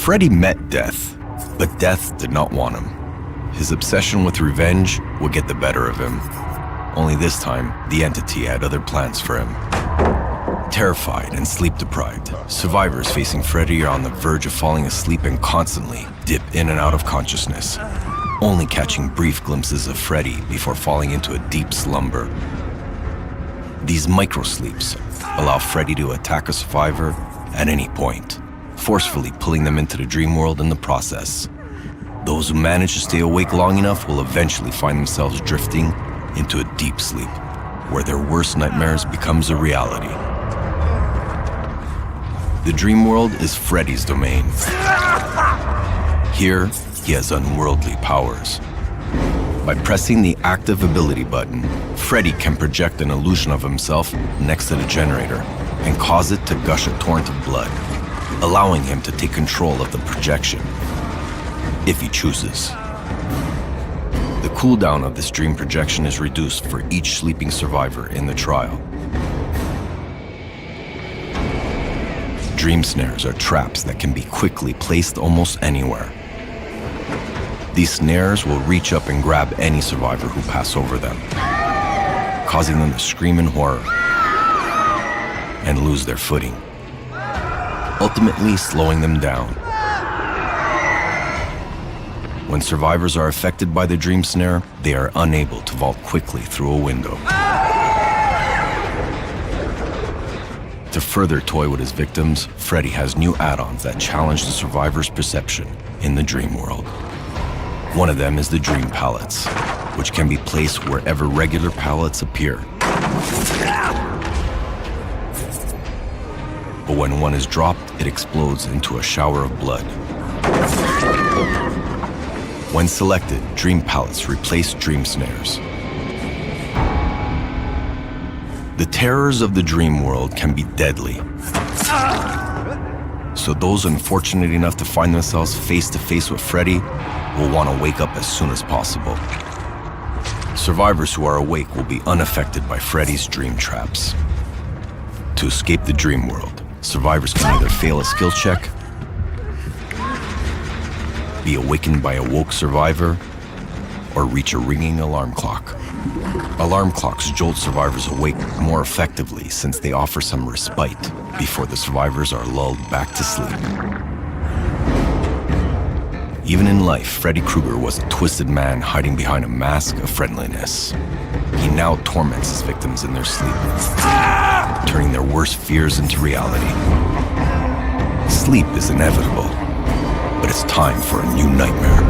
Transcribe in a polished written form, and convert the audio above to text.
Freddy met death, but death did not want him. His obsession with revenge would get the better of him. Only this time, the entity had other plans for him. Terrified and sleep-deprived, survivors facing Freddy are on the verge of falling asleep and constantly dip in and out of consciousness, only catching brief glimpses of Freddy before falling into a deep slumber. These micro-sleeps allow Freddy to attack a survivor at any point, forcefully pulling them into the dream world in the process. Those who manage to stay awake long enough will eventually find themselves drifting into a deep sleep, where their worst nightmares becomes a reality. The dream world is Freddy's domain. Here, he has unworldly powers. By pressing the active ability button, Freddy can project an illusion of himself next to the generator and cause it to gush a torrent of blood, allowing him to take control of the projection, if he chooses. The cooldown of this dream projection is reduced for each sleeping survivor in the trial. Dream snares are traps that can be quickly placed almost anywhere. These snares will reach up and grab any survivor who pass over them, causing them to scream in horror and lose their footing, ultimately slowing them down. When survivors are affected by the dream snare, they are unable to vault quickly through a window. To further toy with his victims, Freddy has new add-ons that challenge the survivor's perception in the dream world. One of them is the dream pallets, which can be placed wherever regular pallets appear. But when one is dropped, it explodes into a shower of blood. When selected, dream pallets replace dream snares. The terrors of the dream world can be deadly. So those unfortunate enough to find themselves face to face with Freddy will want to wake up as soon as possible. Survivors who are awake will be unaffected by Freddy's dream traps. To escape the dream world, survivors can either fail a skill check, be awakened by a woke survivor, or reach a ringing alarm clock. Alarm clocks jolt survivors awake more effectively since they offer some respite before the survivors are lulled back to sleep. Even in life, Freddy Krueger was a twisted man hiding behind a mask of friendliness. He now torments his victims in their sleep, turning their worst fears into reality. Sleep is inevitable, but it's time for a new nightmare.